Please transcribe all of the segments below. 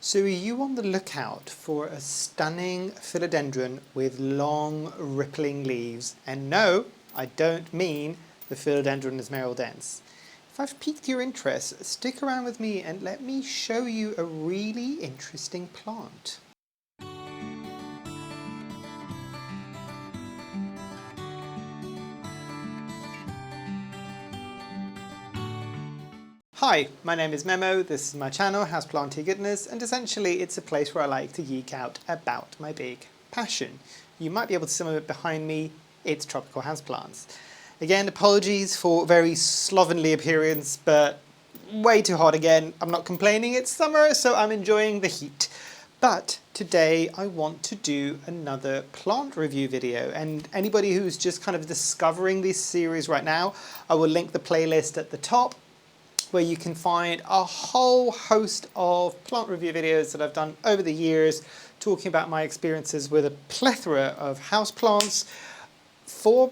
So are you on the lookout for a stunning philodendron with long rippling leaves? And no, I don't mean the Philodendron esmeraldense. If I've piqued your interest, stick around with me and let me show you a really interesting plant. Hi, my name is Memo, this is my channel, Houseplantygoodness, and essentially it's a place where I like to geek out about my big passion. You might be able to see some of it behind me, it's tropical houseplants. Again, apologies for very slovenly appearance, but way too hot again. I'm not complaining, it's summer, so I'm enjoying the heat. But today I want to do another plant review video, and anybody who's just kind of discovering this series right now, I will link the playlist at the top, where you can find a whole host of plant review videos that I've done over the years, talking about my experiences with a plethora of houseplants, for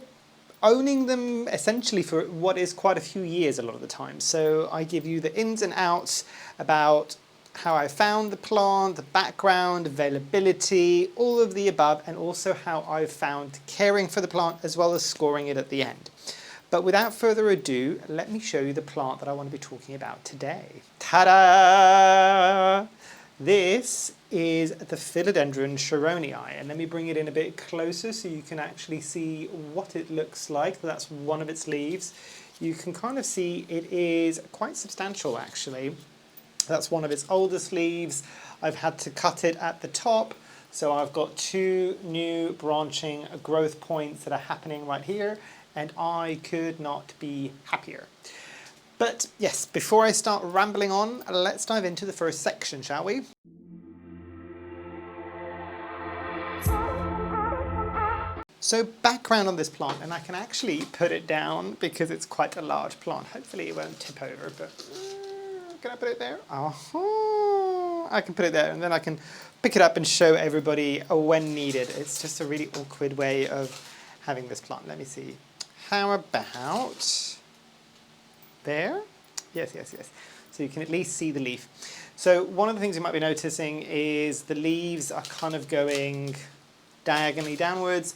owning them essentially for what is quite a few years a lot of the time. So I give you the ins and outs about how I found the plant, the background, availability, all of the above, and also how I've found caring for the plant as well as scoring it at the end. But without further ado, let me show you the plant that I want to be talking about today. Ta-da! This is the Philodendron Sharoniae, and let me bring it in a bit closer so you can actually see what it looks like. That's one of its leaves. You can kind of see it is quite substantial actually. That's one of its oldest leaves. I've had to cut it at the top, so I've got two new branching growth points that are happening right here, and I could not be happier. But yes, before I start rambling on, let's dive into the first section, shall we? So background on this plant, and I can actually put it down because it's quite a large plant. Hopefully it won't tip over, but can I put it there? Oh, I can put it there, and then I can pick it up and show everybody when needed. It's just a really awkward way of having this plant. Let me see. How about there? Yes, yes, yes. So you can at least see the leaf. So one of the things you might be noticing is the leaves are kind of going diagonally downwards.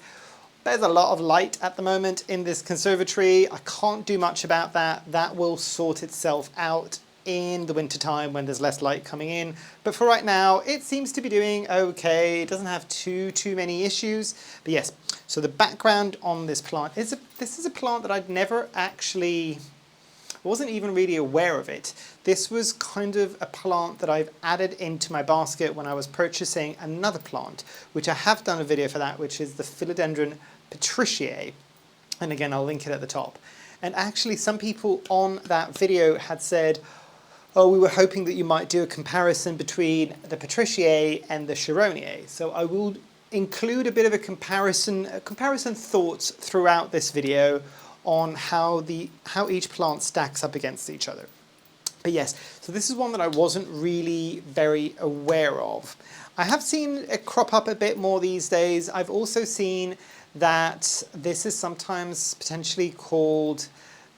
There's a lot of light at the moment in this conservatory. I can't do much about that. That will sort itself out in the winter time when there's less light coming in. But for right now, it seems to be doing okay. It doesn't have too many issues. But yes, so the background on this plant is this is a plant that I'd never actually, wasn't even really aware of it. This was kind of a plant that I've added into my basket when I was purchasing another plant, which I have done a video for that, which is the Philodendron Patriciae. And again, I'll link it at the top. And actually some people on that video had said, oh, we were hoping that you might do a comparison between the Patriciae and the Sharoniae. So I will include a bit of a comparison thoughts throughout this video on how each plant stacks up against each other. But yes, so this is one that I wasn't really very aware of. I have seen it crop up a bit more these days. I've also seen that this is sometimes potentially called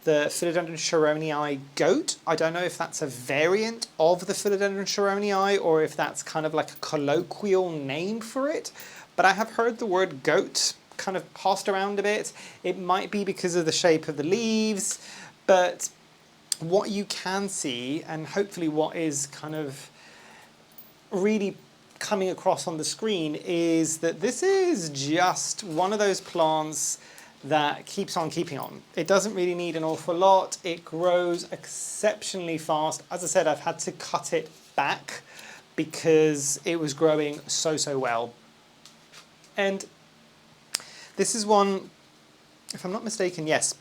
the Philodendron Sharoniae goat. I don't know if that's a variant of the Philodendron Sharoniae or if that's kind of like a colloquial name for it, but I have heard the word goat kind of passed around a bit. It might be because of the shape of the leaves, but what you can see, and hopefully what is kind of really coming across on the screen, is that this is just one of those plants that keeps on keeping on. It doesn't really need an awful lot. It grows exceptionally fast. As I said, I've had to cut it back because it was growing so well. And this is one, if I'm not mistaken, yes,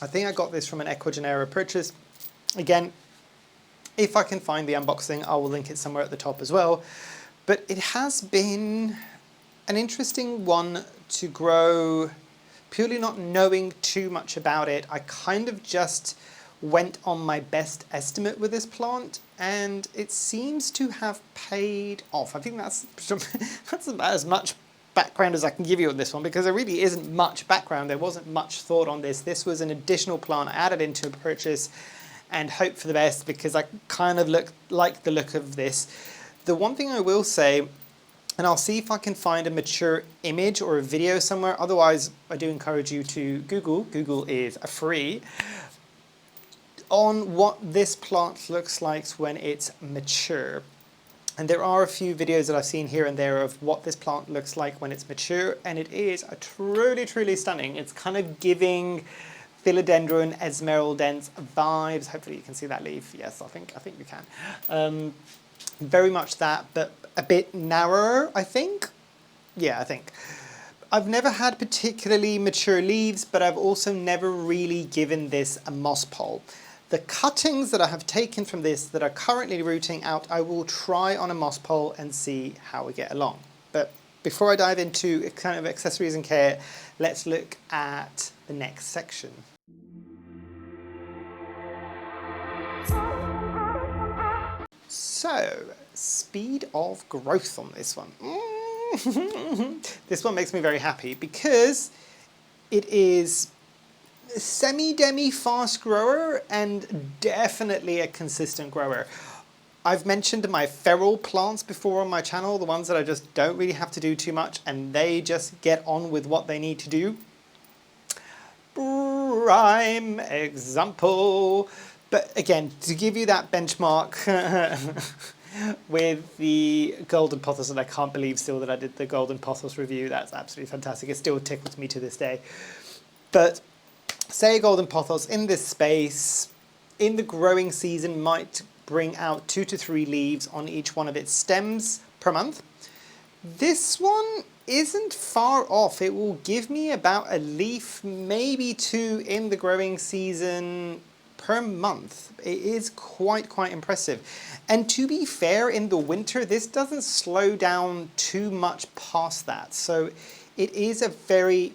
I think I got this from an Ecuagenera purchase. Again, if I can find the unboxing, I will link it somewhere at the top as well. But it has been an interesting one to grow, purely not knowing too much about it. I kind of just went on my best estimate with this plant, and it seems to have paid off. I think that's about as much background as I can give you on this one, because there really isn't much background. There wasn't much thought on this. This was an additional plant I added into a purchase and hope for the best because I kind of like the look of this. The one thing I will say, and I'll see if I can find a mature image or a video somewhere, otherwise I do encourage you to Google is free, on what this plant looks like when it's mature. And there are a few videos that I've seen here and there of what this plant looks like when it's mature, and it is truly, truly stunning. It's kind of giving Philodendron esmeraldense vibes. Hopefully you can see that leaf. Yes, I think you can. Very much that, but a bit narrower, I think. Yeah, I think. I've never had particularly mature leaves, but I've also never really given this a moss pole. The cuttings that I have taken from this that are currently rooting out, I will try on a moss pole and see how we get along. But before I dive into kind of accessories and care, let's look at the next section. So, speed of growth on this one. This one makes me very happy because it is semi-demi fast grower and definitely a consistent grower. I've mentioned my feral plants before on my channel, the ones that I just don't really have to do too much and they just get on with what they need to do. Prime example. But again, to give you that benchmark with the golden pothos, and I can't believe still that I did the golden pothos review, that's absolutely fantastic. It still tickles me to this day. But say golden pothos in this space, in the growing season, might bring out 2 to 3 leaves on each one of its stems per month. This one isn't far off. It will give me about a leaf, maybe 2 in the growing season per month. It is quite impressive. And to be fair, in the winter, this doesn't slow down too much past that. So it is a very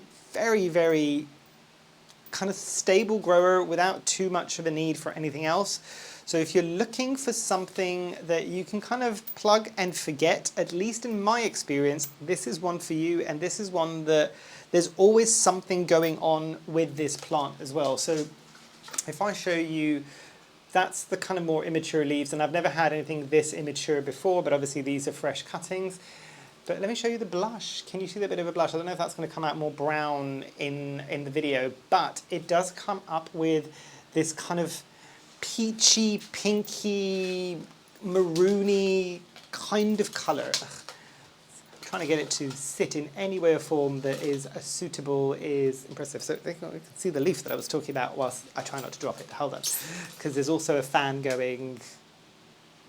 kind of stable grower without too much of a need for anything else. So if you're looking for something that you can kind of plug and forget, at least in my experience, this is one for you, and this is one that there's always something going on with this plant as well. So if I show you, that's the kind of more immature leaves, and I've never had anything this immature before, but obviously these are fresh cuttings. But let me show you the blush. Can you see that bit of a blush? I don't know if that's going to come out more brown in the video, but it does come up with this kind of peachy, pinky, maroony kind of colour. Trying to get it to sit in any way or form that is suitable is impressive. So you can see the leaf that I was talking about whilst I try not to drop it. Hold on, because there's also a fan going.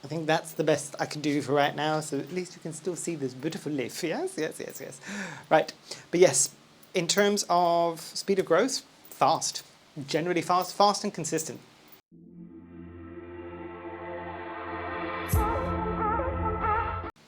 I think that's the best I can do for right now, so at least you can still see this beautiful leaf. Yes. Right, but yes, in terms of speed of growth, fast. Generally fast and consistent.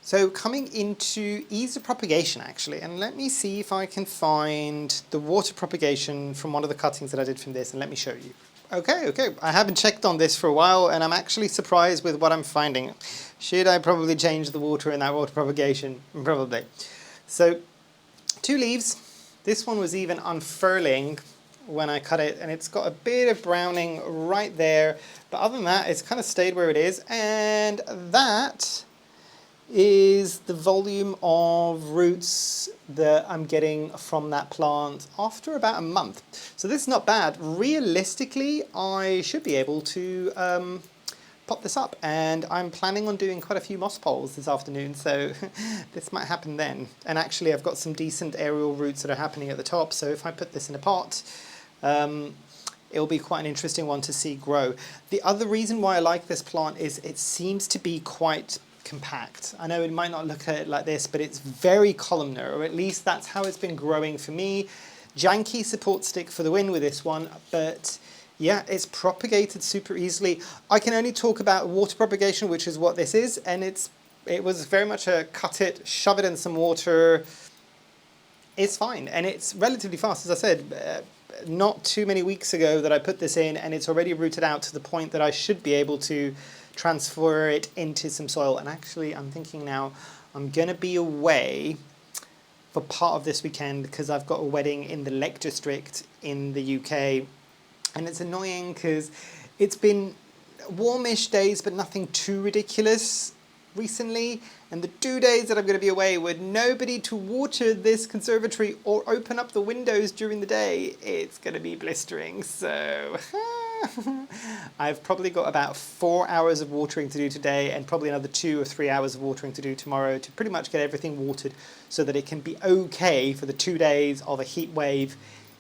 So coming into ease of propagation actually, and let me see if I can find the water propagation from one of the cuttings that I did from this, and let me show you. Okay, I haven't checked on this for a while and I'm actually surprised with what I'm finding. Should I probably change the water in that water propagation? Probably. So 2 leaves. This one was even unfurling when I cut it, and it's got a bit of browning right there, but other than that it's kind of stayed where it is, and that is the volume of roots that I'm getting from that plant after about a month. So this is not bad. Realistically, I should be able to pop this up, and I'm planning on doing quite a few moss poles this afternoon, so this might happen then. And actually I've got some decent aerial roots that are happening at the top, so if I put this in a pot, it'll be quite an interesting one to see grow. The other reason why I like this plant is it seems to be quite compact. I know it might not look at it like this, but it's very columnar, or at least that's how it's been growing for me. Janky support stick for the win with this one, but yeah, it's propagated super easily. I can only talk about water propagation, which is what this is, and it was very much a cut it, shove it in some water. It's fine, and it's relatively fast, as I said. Not too many weeks ago that I put this in, and it's already rooted out to the point that I should be able to transfer it into some soil. And actually I'm thinking now I'm gonna be away for part of this weekend because I've got a wedding in the Lake District in the UK, and it's annoying because it's been warmish days but nothing too ridiculous recently, and the 2 days that I'm going to be away with nobody to water this conservatory or open up the windows during the day, it's going to be blistering. So I've probably got about 4 hours of watering to do today and probably another 2 or 3 hours of watering to do tomorrow to pretty much get everything watered so that it can be okay for the 2 days of a heat wave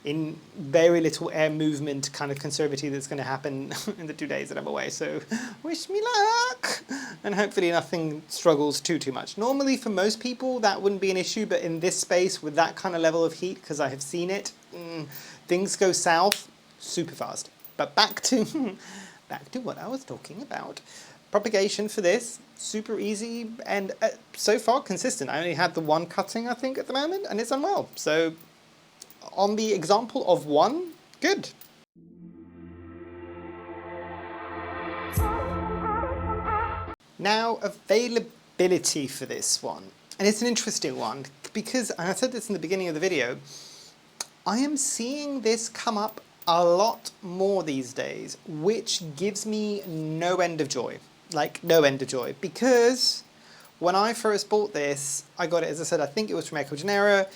in very little air movement kind of conservatory that's going to happen in the 2 days that I'm away. So wish me luck, and hopefully nothing struggles too much. Normally for most people that wouldn't be an issue, but in this space with that kind of level of heat, because I have seen it, things go south super fast. But back to what I was talking about. Propagation for this, super easy and so far consistent. I only had the one cutting I think at the moment, and it's done well. So on the example of one, good. Now, availability for this one. And it's an interesting one because, and I said this in the beginning of the video, I am seeing this come up a lot more these days, which gives me no end of joy. Like, no end of joy. Because when I first bought this, I got it, as I said, I think it was from Ecogenera.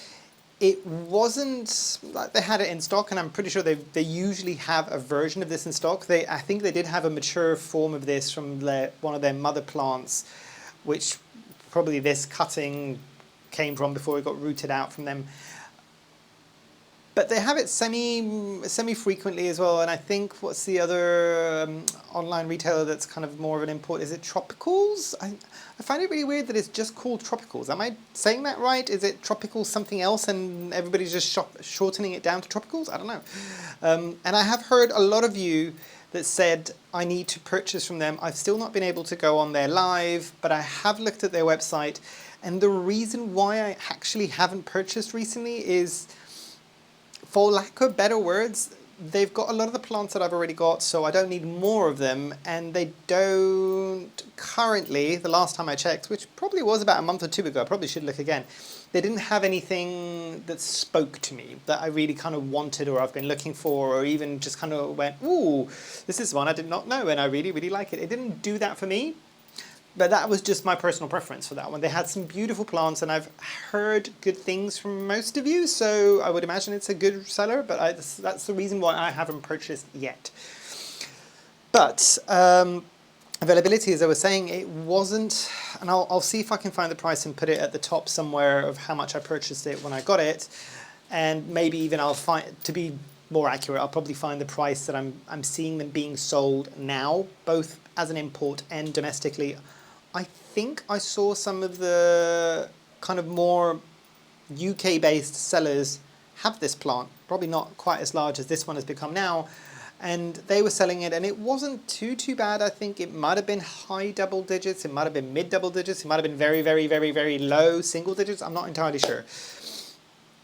It wasn't like they had it in stock, and I'm pretty sure they usually have a version of this in stock. I think they did have a mature form of this from one of their mother plants, which probably this cutting came from before it got rooted out from them. But they have it semi-frequently as well, and I think what's the other online retailer that's kind of more of an import? Is it Tropicals? I find it really weird that it's just called Tropicals. Am I saying that right? Is it Tropical something else and everybody's just shortening it down to Tropicals? I don't know. And I have heard a lot of you that said I need to purchase from them. I've still not been able to go on their live, but I have looked at their website, and the reason why I actually haven't purchased recently is, for lack of better words, they've got a lot of the plants that I've already got, so I don't need more of them, and they don't currently, the last time I checked, which probably was about a month or two ago, I probably should look again, they didn't have anything that spoke to me, that I really kind of wanted or I've been looking for, or even just kind of went, ooh, this is one I did not know and I really, really like it. It didn't do that for me. But that was just my personal preference for that one. They had some beautiful plants, and I've heard good things from most of you, so I would imagine it's a good seller, but that's the reason why I haven't purchased yet. But availability, as I was saying, it wasn't, and I'll see if I can find the price and put it at the top somewhere of how much I purchased it when I got it, and maybe even I'll find, to be more accurate, I'll probably find the price that I'm seeing them being sold now, both as an import and domestically. I think I saw some of the kind of more UK-based sellers have this plant, probably not quite as large as this one has become now, and they were selling it, and it wasn't too bad. I think it might have been high double digits, it might have been mid double digits, it might have been very low single digits, I'm not entirely sure.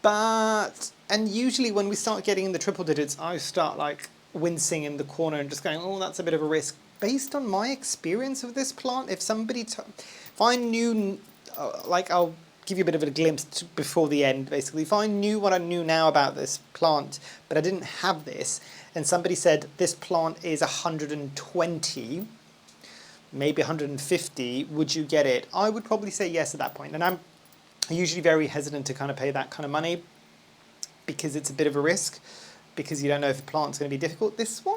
But, and usually when we start getting in the triple digits, I start like wincing in the corner and just going, oh, that's a bit of a risk. Based on my experience of this plant, if I knew, like I'll give you a bit of a glimpse before the end, basically. If I knew what I knew now about this plant, but I didn't have this, and somebody said this plant is 120, maybe 150, would you get it? I would probably say yes at that point. And I'm usually very hesitant to kind of pay that kind of money because it's a bit of a risk, because you don't know if the plant's going to be difficult. This one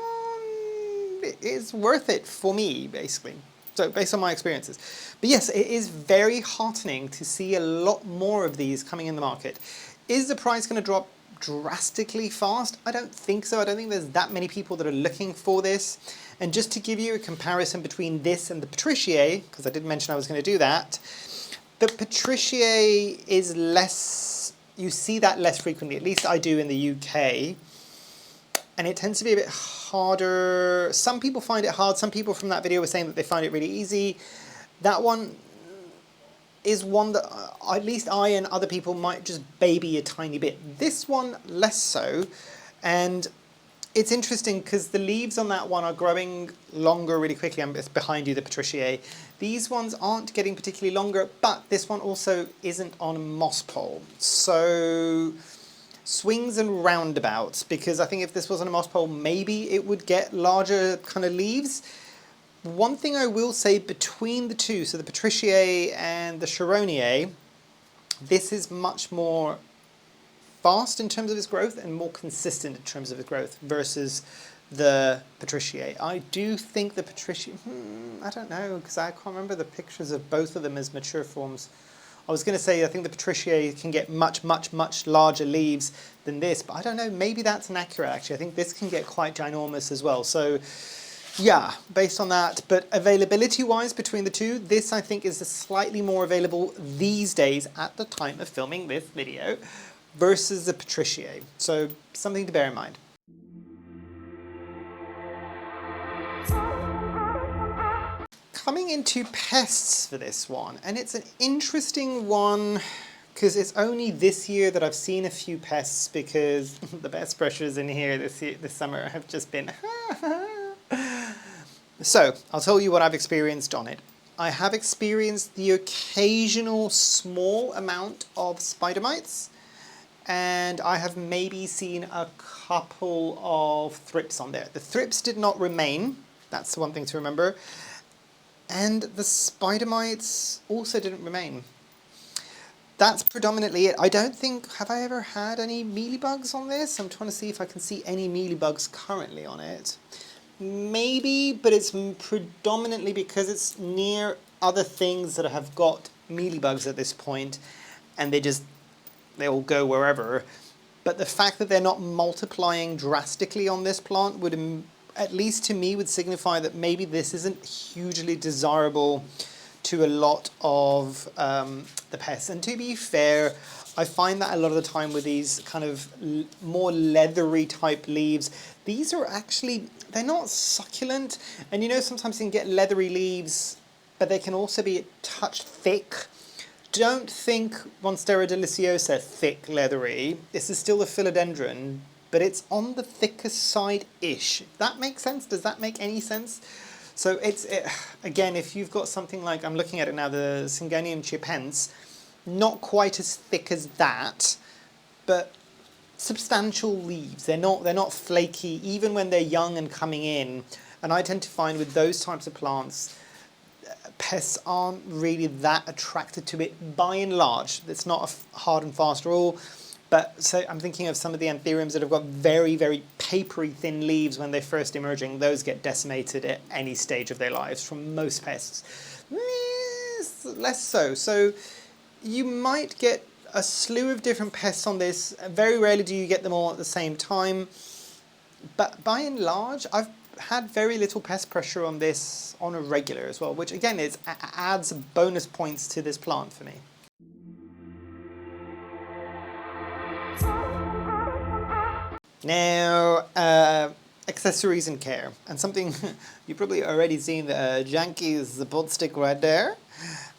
is worth it for me, basically. So based on my experiences. But yes, it is very heartening to see a lot more of these coming in the market. Is the price going to drop drastically fast? I don't think so. I don't think there's that many people that are looking for this. And just to give you a comparison between this and the Patriciae, because I did mention I was going to do that, the Patriciae is less, you see that less frequently, at least I do in the UK. And it tends to be a bit harder. Some people find it hard. Some people from that video were saying that they find it really easy. That one is one that at least I and other people might just baby a tiny bit. This one, less so. And it's interesting because the leaves on that one are growing longer really quickly. It's behind you, the Patriciae. These ones aren't getting particularly longer, but this one also isn't on a moss pole. So swings and roundabouts, because I think if this wasn't a moss pole, maybe it would get larger kind of leaves. One thing I will say between the two, so the Patriciae and the Sharoniae, this is much more fast in terms of its growth and more consistent in terms of its growth versus the Patriciae. I do think the Patriciae, I don't know, because I can't remember the pictures of both of them as mature forms. I was going to say I think the Patriciae can get much, much, much larger leaves than this, but I don't know, maybe that's inaccurate actually. I think this can get quite ginormous as well. So yeah, based on that, but availability-wise between the two, this I think is slightly more available these days at the time of filming this video versus the Patriciae. So something to bear in mind. Coming into pests for this one, and it's an interesting one because it's only this year that I've seen a few pests because the pest pressures in here this summer have just been So, I'll tell you what I've experienced on it. I have experienced the occasional small amount of spider mites, and I have maybe seen a couple of thrips on there. The thrips did not remain, that's the one thing to remember, and the spider mites also didn't remain. That's predominantly it. I don't think, have I ever had any mealybugs on this? I'm trying to see if I can see any mealybugs currently on it. Maybe, but it's predominantly because it's near other things that have got mealybugs at this point, and they all go wherever. But the fact that they're not multiplying drastically on this plant would, at least to me, would signify that maybe this isn't hugely desirable to a lot of the pests. And to be fair, I find that a lot of the time with these kind of more leathery type leaves, these are actually, they're not succulent. And you know, sometimes you can get leathery leaves, but they can also be a touch thick. Don't think Monstera deliciosa thick leathery. This is still a philodendron, but it's on the thicker side-ish. That makes sense? Does that make any sense? So again, if you've got something like, I'm looking at it now, the Syngonium chipense, not quite as thick as that, but substantial leaves. They're not flaky, even when they're young and coming in. And I tend to find with those types of plants, pests aren't really that attracted to it by and large. It's not a hard and fast rule. But so I'm thinking of some of the anthuriums that have got very, very papery thin leaves when they're first emerging. Those get decimated at any stage of their lives from most pests. Less so. So you might get a slew of different pests on this. Very rarely do you get them all at the same time. But by and large, I've had very little pest pressure on this on a regular as well, which again adds bonus points to this plant for me. Now, accessories and care, and something you've probably already seen, the janky support stick right there,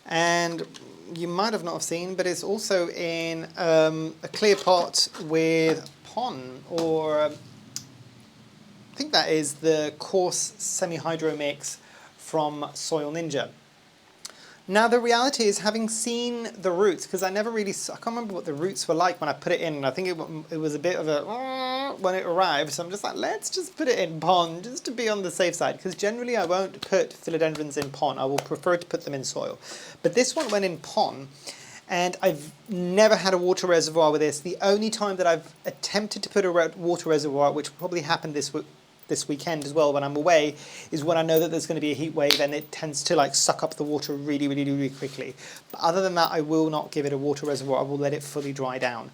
and you might have not have seen, but it's also in a clear pot with pon, or I think that is the coarse semi-hydro mix from Soil Ninja. Now the reality is, having seen the roots, because I can't remember what the roots were like when I put it in, and I think it was a bit of a when it arrived, so I'm just like, let's just put it in pon, just to be on the safe side, because generally I won't put philodendrons in pon, I will prefer to put them in soil. But this one went in pon, and I've never had a water reservoir with this. The only time that I've attempted to put a water reservoir, which probably happened this weekend as well when I'm away, is when I know that there's going to be a heat wave and it tends to like suck up the water really, really, really quickly. But other than that, I will not give it a water reservoir. I will let it fully dry down.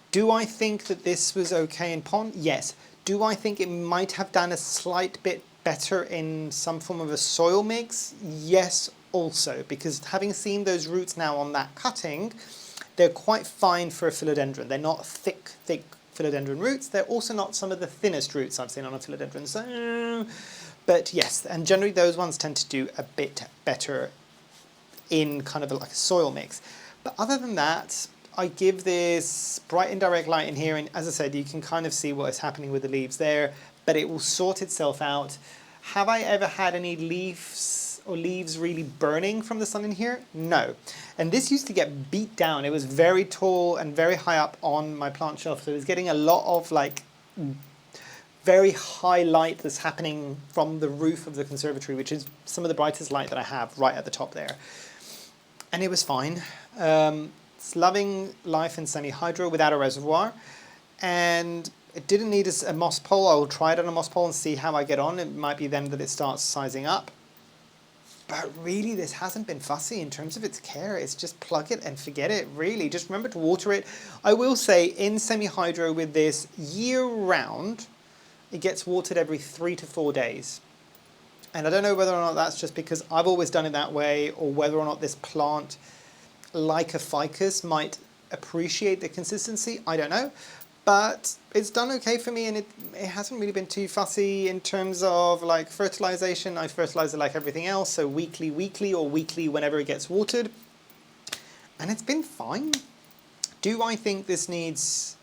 Do I think that this was okay in pond? Yes. Do I think it might have done a slight bit better in some form of a soil mix? Yes, also, because having seen those roots now on that cutting, they're quite fine for a philodendron. They're not thick philodendron roots. They're also not some of the thinnest roots I've seen on a philodendron. So, but yes, and generally those ones tend to do a bit better in kind of like a soil mix. But other than that, I give this bright indirect light in here, and as I said, you can kind of see what is happening with the leaves there, but it will sort itself out. Have I ever had any leaves really burning from the sun in here? No. And this used to get beat down. It was very tall and very high up on my plant shelf, so it was getting a lot of like very high light that's happening from the roof of the conservatory, which is some of the brightest light that I have right at the top there. And it was fine. It's loving life in semi-hydro without a reservoir. And it didn't need a moss pole. I'll try it on a moss pole and see how I get on. It might be then that it starts sizing up. But really, this hasn't been fussy in terms of its care. It's just plug it and forget it, really. Just remember to water it. I will say, in semi-hydro with this, year-round, it gets watered every 3 to 4 days. And I don't know whether or not that's just because I've always done it that way, or whether or not this plant, like a ficus, might appreciate the consistency. I don't know. But it's done okay for me, and it hasn't really been too fussy in terms of like fertilization. I fertilize it like everything else, so weekly, or weekly whenever it gets watered. And it's been fine. Do I think this needs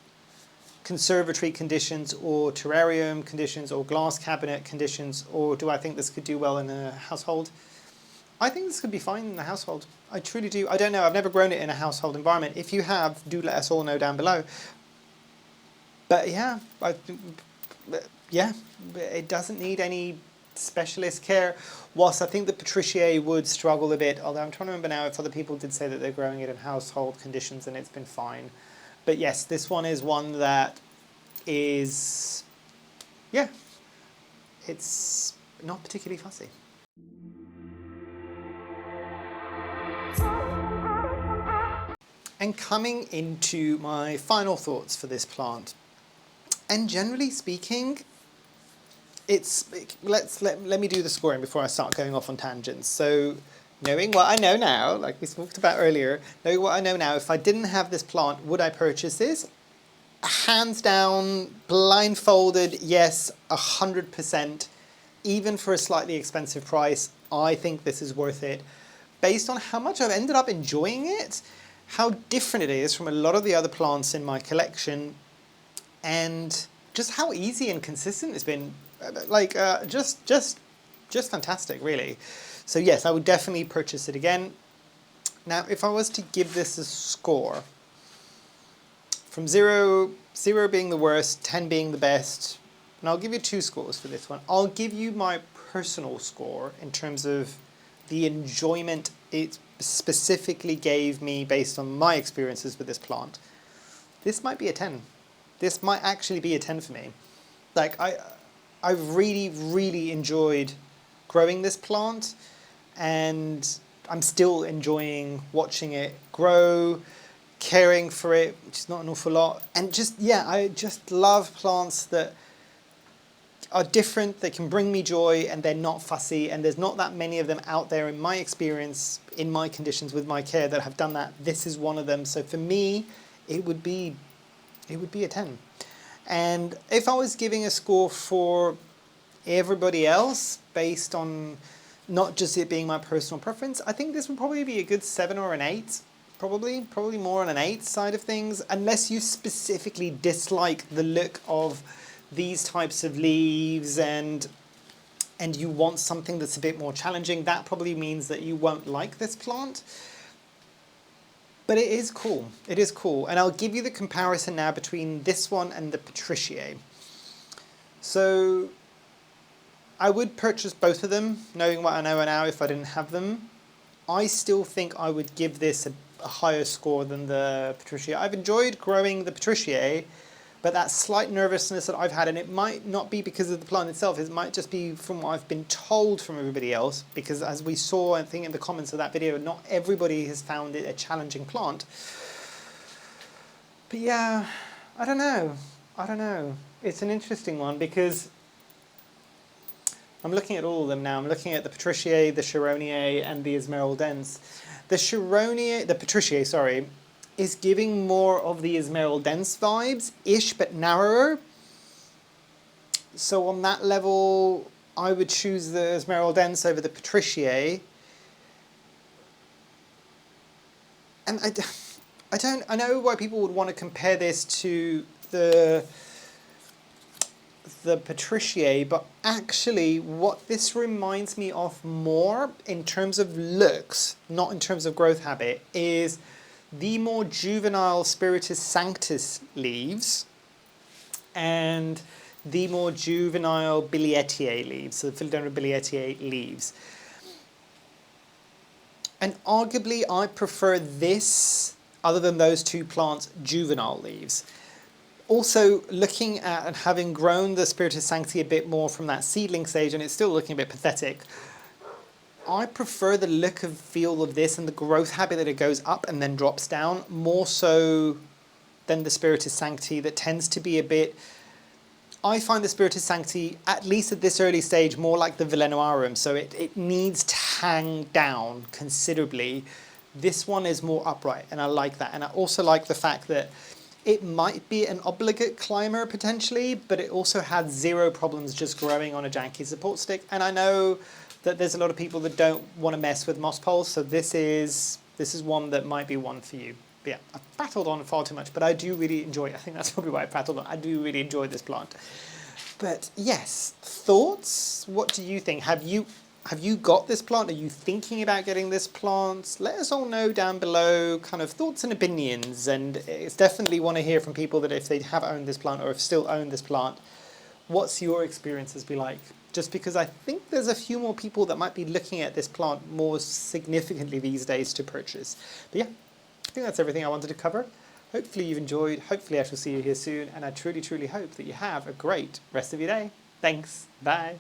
conservatory conditions or terrarium conditions or glass cabinet conditions, or do I think this could do well in a household? I think this could be fine in a household. I truly do. I don't know. I've never grown it in a household environment. If you have, do let us all know down below. But yeah, it doesn't need any specialist care. Whilst I think the Patriciae would struggle a bit, although I'm trying to remember now if other people did say that they're growing it in household conditions and it's been fine. But yes, this one is one that is, yeah, it's not particularly fussy. And coming into my final thoughts for this plant. And generally speaking, let me do the scoring before I start going off on tangents. So knowing what I know now, like we talked about earlier, knowing what I know now, if I didn't have this plant, would I purchase this? Hands down, blindfolded, yes, 100%. Even for a slightly expensive price, I think this is worth it. Based on how much I've ended up enjoying it, how different it is from a lot of the other plants in my collection, and just how easy and consistent it's been, like just fantastic, really. So yes, I would definitely purchase it again. Now, if I was to give this a score, from 0 being the worst, 10 being the best, and I'll give you 2 scores for this one. I'll give you my personal score in terms of the enjoyment it specifically gave me based on my experiences with this plant. This might be a 10. This might actually be a 10 for me. Like, I've really enjoyed growing this plant, and I'm still enjoying watching it grow, caring for it, which is not an awful lot. And just, yeah, I just love plants that are different, they can bring me joy, and they're not fussy, and there's not that many of them out there in my experience, in my conditions with my care, that have done that. This is one of them. So for me, it would be a 10. And if I was giving a score for everybody else based on not just it being my personal preference, I think this would probably be a good 7 or an 8. Probably more on an 8 side of things, unless you specifically dislike the look of these types of leaves and you want something that's a bit more challenging. That probably means that you won't like this plant. But it is cool. It is cool. And I'll give you the comparison now between this one and the Patriciae. So I would purchase both of them, knowing what I know now if I didn't have them. I still think I would give this a higher score than the Patriciae. I've enjoyed growing the Patriciae, but that slight nervousness that I've had, and it might not be because of the plant itself, it might just be from what I've been told from everybody else, because as we saw, I think in the comments of that video, not everybody has found it a challenging plant. But yeah, I don't know. It's an interesting one, because I'm looking at all of them now. I'm looking at the Patriciae, the Sharoniae, and the Esmeraldense. The Patriciae, sorry, is giving more of the Esmeraldense vibes-ish, but narrower. So on that level, I would choose the Esmeraldense over the Patriciae. And I know why people would want to compare this to the Patriciae, but actually what this reminds me of more in terms of looks, not in terms of growth habit, is the more juvenile Spiritus Sanctus leaves, and the more juvenile Bilietiae leaves, so the Philodendron Bilietiae leaves. And arguably I prefer this, other than those two plants, juvenile leaves. Also, looking at and having grown the Spiritus Sancti a bit more from that seedling stage, and it's still looking a bit pathetic, I prefer the look and feel of this and the growth habit that it goes up and then drops down, more so than the Spiritus Sancti that tends to be a bit... I find the Spiritus Sancti, at least at this early stage, more like the Velenoarum, so it needs to hang down considerably. This one is more upright, and I like that. And I also like the fact that it might be an obligate climber potentially, but it also had zero problems just growing on a janky support stick. And I know that there's a lot of people that don't want to mess with moss poles, so this is one that might be one for you. But yeah, I've prattled on far too much, but I do really enjoy it. I think that's probably why I prattled on. I do really enjoy this plant. But yes, thoughts? What do you think? Have you got this plant? Are you thinking about getting this plant? Let us all know down below kind of thoughts and opinions. And it's definitely want to hear from people that if they have owned this plant or if still own this plant, what's your experiences be like? Just because I think there's a few more people that might be looking at this plant more significantly these days to purchase. But yeah, I think that's everything I wanted to cover. Hopefully you've enjoyed. Hopefully I shall see you here soon. And I truly, truly hope that you have a great rest of your day. Thanks. Bye.